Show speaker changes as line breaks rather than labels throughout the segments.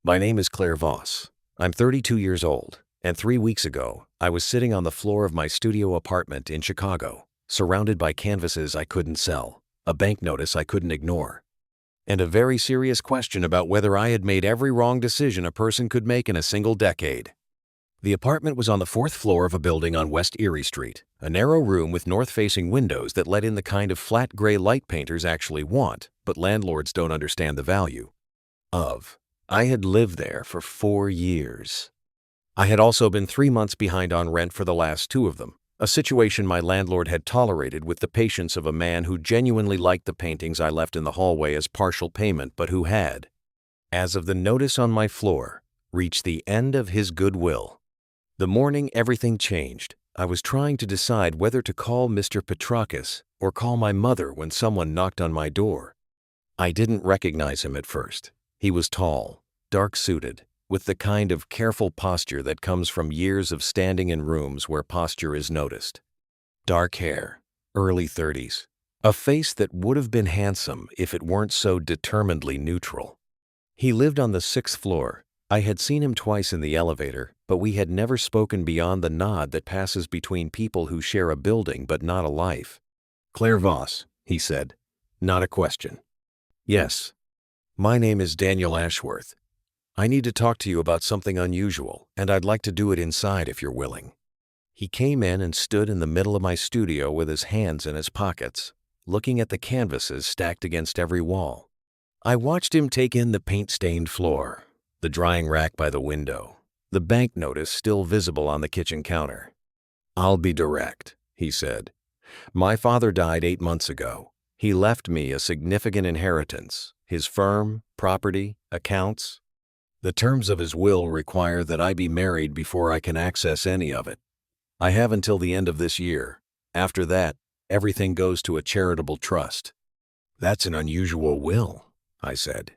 My name is Claire Voss. I'm 32 years old, and 3 weeks ago, I was sitting on the floor of my studio apartment in Chicago, surrounded by canvases I couldn't sell, a bank notice I couldn't ignore, and a very serious question about whether I had made every wrong decision a person could make in a single decade. The apartment was on the fourth floor of a building on West Erie Street, a narrow room with north-facing windows that let in the kind of flat gray light painters actually want, but landlords don't understand the value of. I had lived there for 4 years. I had also been 3 months behind on rent for the last 2 of them, a situation my landlord had tolerated with the patience of a man who genuinely liked the paintings I left in the hallway as partial payment, but who had, as of the notice on my floor, reached the end of his goodwill. The morning everything changed, I was trying to decide whether to call Mr. Petrakis or call my mother when someone knocked on my door. I didn't recognize him at first. He was tall, dark-suited, with the kind of careful posture that comes from years of standing in rooms where posture is noticed. Dark hair, early 30s, a face that would have been handsome if it weren't so determinedly neutral. He lived on the 6th floor. I had seen him twice in the elevator, but we had never spoken beyond the nod that passes between people who share a building but not a life. "Claire Voss," he said, not a question. "Yes. My name is Daniel Ashworth. I need to talk to you about something unusual, and I'd like to do it inside if you're willing." He came in and stood in the middle of my studio with his hands in his pockets, looking at the canvases stacked against every wall. I watched him take in the paint-stained floor, the drying rack by the window, the bank notice still visible on the kitchen counter. "I'll be direct," he said. "My father died 8 months ago. He left me a significant inheritance, his firm, property, accounts. The terms of his will require that I be married before I can access any of it. I have until the end of this year. After that, everything goes to a charitable trust." "That's an unusual will," I said.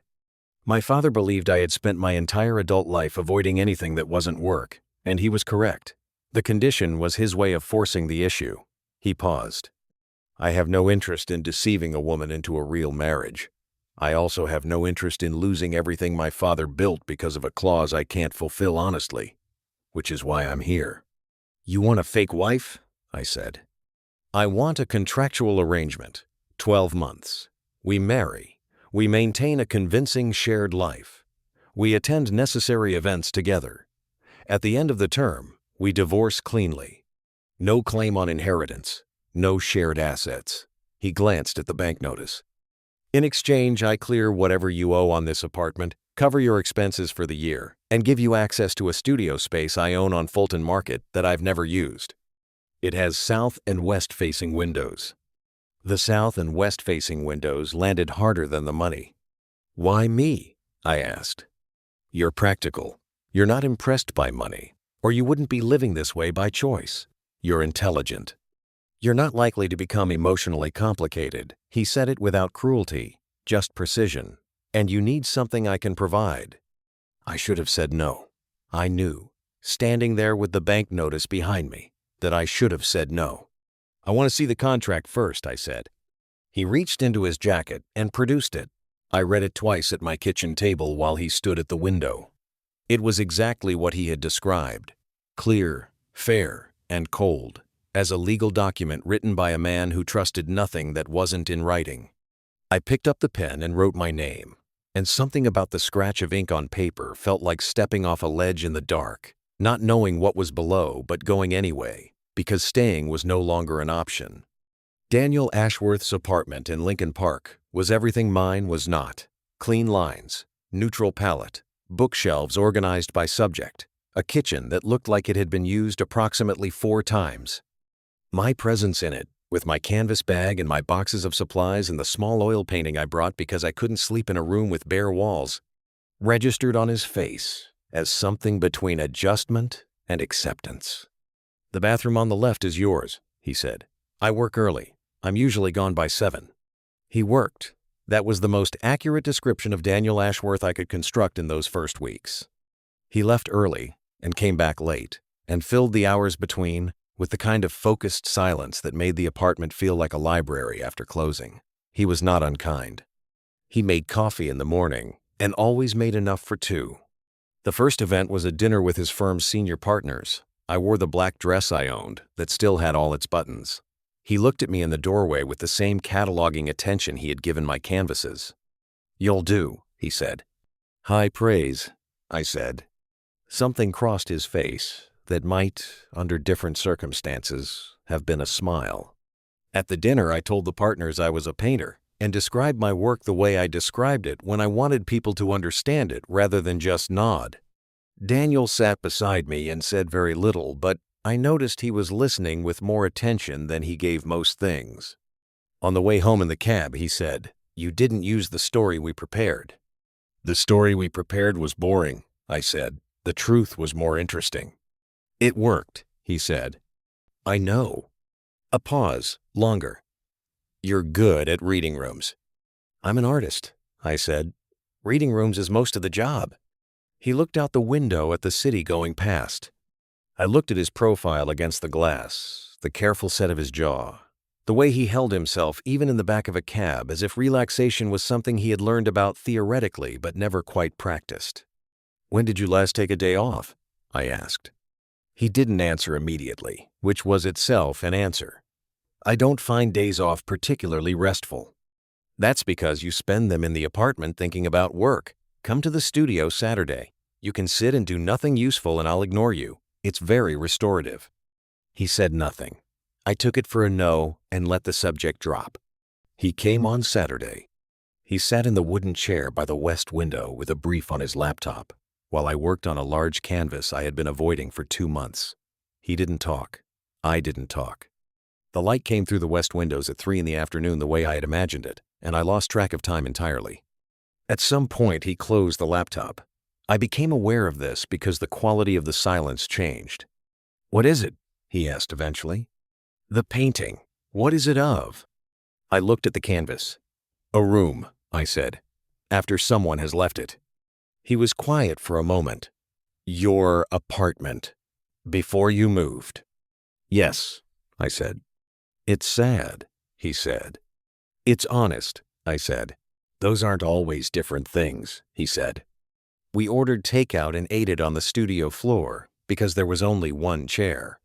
My father believed I had spent my entire adult life avoiding anything that wasn't work, and he was correct. The condition was his way of forcing the issue. He paused. "I have no interest in deceiving a woman into a real marriage. I also have no interest in losing everything my father built because of a clause I can't fulfill honestly, which is why I'm here." "You want a fake wife?" I said. "I want a contractual arrangement, 12 months. We marry. We maintain a convincing shared life. We attend necessary events together. At the end of the term, we divorce cleanly. No claim on inheritance. No shared assets." He glanced at the bank notice. "In exchange, I clear whatever you owe on this apartment, cover your expenses for the year, and give you access to a studio space I own on Fulton Market that I've never used. It has south and west-facing windows." The south and west-facing windows landed harder than the money. "Why me?" I asked. "You're practical. You're not impressed by money, or you wouldn't be living this way by choice. You're intelligent. You're not likely to become emotionally complicated." He said it without cruelty, just precision. "And you need something I can provide." I should have said no. I knew, standing there with the bank notice behind me, that I should have said no. "I want to see the contract first," I said. He reached into his jacket and produced it. I read it twice at my kitchen table while he stood at the window. It was exactly what he had described: clear, fair, and cold, as a legal document written by a man who trusted nothing that wasn't in writing. I picked up the pen and wrote my name, and something about the scratch of ink on paper felt like stepping off a ledge in the dark, not knowing what was below but going anyway, because staying was no longer an option. Daniel Ashworth's apartment in Lincoln Park was everything mine was not. Clean lines, neutral palette, bookshelves organized by subject, a kitchen that looked like it had been used approximately 4 times. My presence in it, with my canvas bag and my boxes of supplies and the small oil painting I brought because I couldn't sleep in a room with bare walls, registered on his face as something between adjustment and acceptance. "The bathroom on the left is yours," he said. "I work early. I'm usually gone by 7. He worked. That was the most accurate description of Daniel Ashworth I could construct in those first weeks. He left early and came back late, and filled the hours between with the kind of focused silence that made the apartment feel like a library after closing. He was not unkind. He made coffee in the morning and always made enough for 2. The first event was a dinner with his firm's senior partners. I wore the black dress I owned that still had all its buttons. He looked at me in the doorway with the same cataloging attention he had given my canvases. "You'll do," he said. "High praise," I said. Something crossed his face that might, under different circumstances, have been a smile. At the dinner, I told the partners I was a painter and described my work the way I described it when I wanted people to understand it rather than just nod. Daniel sat beside me and said very little, but I noticed he was listening with more attention than he gave most things. On the way home in the cab, he said, "You didn't use the story we prepared." "The story we prepared was boring," I said. "The truth was more interesting." "It worked," he said. "I know." A pause, longer. "You're good at reading rooms." "I'm an artist," I said. "Reading rooms is most of the job." He looked out the window at the city going past. I looked at his profile against the glass, the careful set of his jaw, the way he held himself even in the back of a cab as if relaxation was something he had learned about theoretically but never quite practiced. "When did you last take a day off?" I asked. He didn't answer immediately, which was itself an answer. "I don't find days off particularly restful." "That's because you spend them in the apartment thinking about work. Come to the studio Saturday. You can sit and do nothing useful and I'll ignore you. It's very restorative." He said nothing. I took it for a no and let the subject drop. He came on Saturday. He sat in the wooden chair by the west window with a brief on his laptop, while I worked on a large canvas I had been avoiding for 2 months. He didn't talk. I didn't talk. The light came through the west windows at 3 in the afternoon the way I had imagined it, and I lost track of time entirely. At some point, he closed the laptop. I became aware of this because the quality of the silence changed. "What is it?" he asked eventually. "The painting. What is it of?" I looked at the canvas. "A room," I said, "after someone has left it." He was quiet for a moment. "Your apartment. Before you moved." "Yes," I said. "It's sad," he said. "It's honest," I said. "Those aren't always different things," he said. We ordered takeout and ate it on the studio floor because there was only one chair.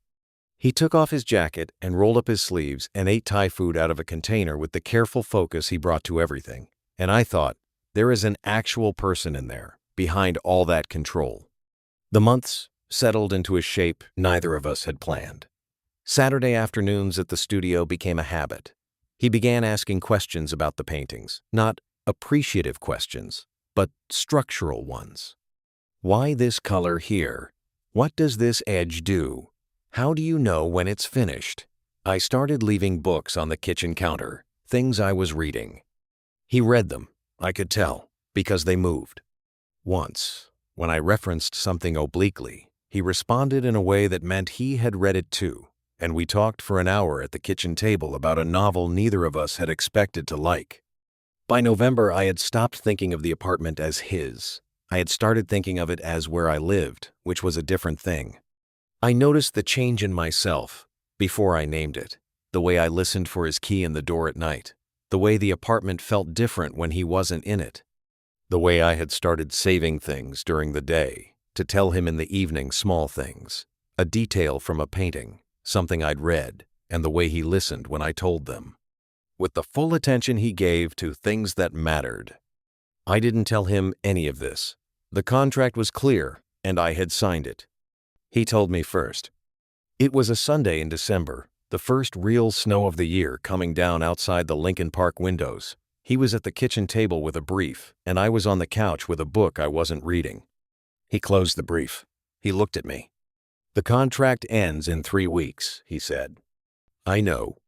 He took off his jacket and rolled up his sleeves and ate Thai food out of a container with the careful focus he brought to everything. And I thought, there is an actual person in there, behind all that control. The months settled into a shape neither of us had planned. Saturday afternoons at the studio became a habit. He began asking questions about the paintings, not appreciative questions, but structural ones. Why this color here? What does this edge do? How do you know when it's finished? I started leaving books on the kitchen counter, things I was reading. He read them, I could tell, because they moved. Once, when I referenced something obliquely, he responded in a way that meant he had read it too, and we talked for an hour at the kitchen table about a novel neither of us had expected to like. By November, I had stopped thinking of the apartment as his. I had started thinking of it as where I lived, which was a different thing. I noticed the change in myself before I named it, the way I listened for his key in the door at night, the way the apartment felt different when he wasn't in it, the way I had started saving things during the day to tell him in the evening small things, a detail from a painting, something I'd read, and the way he listened when I told them. With the full attention he gave to things that mattered. I didn't tell him any of this. The contract was clear, and I had signed it. He told me first. It was a Sunday in December, the first real snow of the year coming down outside the Lincoln Park windows. He was at the kitchen table with a brief, and I was on the couch with a book I wasn't reading. He closed the brief. He looked at me. "The contract ends in 3 weeks," he said. "I know.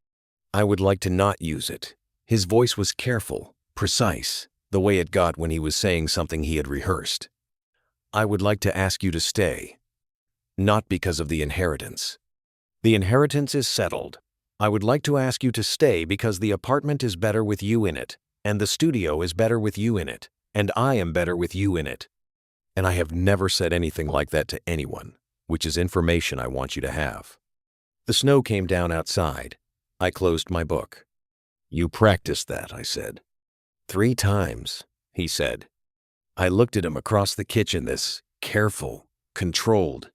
I would like to not use it." His voice was careful, precise, the way it got when he was saying something he had rehearsed. "I would like to ask you to stay. Not because of the inheritance. The inheritance is settled. I would like to ask you to stay because the apartment is better with you in it, and the studio is better with you in it, and I am better with you in it." And I have never said anything like that to anyone, which is information I want you to have. The snow came down outside. I closed my book. "You practiced that," I said. 3 times, he said. I looked at him across the kitchen, this careful, controlled,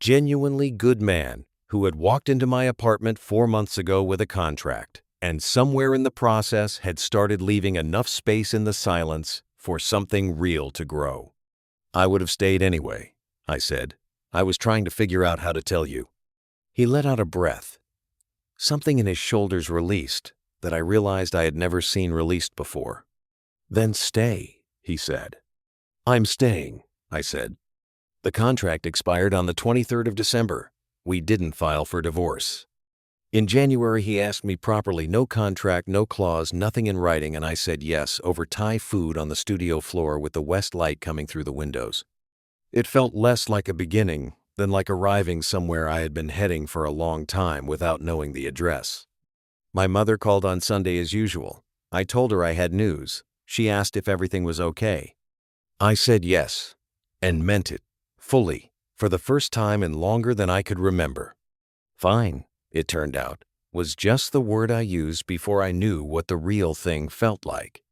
genuinely good man who had walked into my apartment 4 months ago with a contract, and somewhere in the process had started leaving enough space in the silence for something real to grow. I would have stayed anyway, I said. I was trying to figure out how to tell you. He let out a breath. Something in his shoulders released that I realized I had never seen released before. Then stay, he said. I'm staying, I said. The contract expired on the 23rd of December. We didn't file for divorce. In January, he asked me properly, no contract, no clause, nothing in writing, and I said yes over Thai food on the studio floor with the west light coming through the windows. It felt less like a beginning than like arriving somewhere I had been heading for a long time without knowing the address. My mother called on Sunday as usual. I told her I had news. She asked if everything was okay. I said yes, and meant it, fully, for the first time in longer than I could remember. Fine, it turned out, was just the word I used before I knew what the real thing felt like.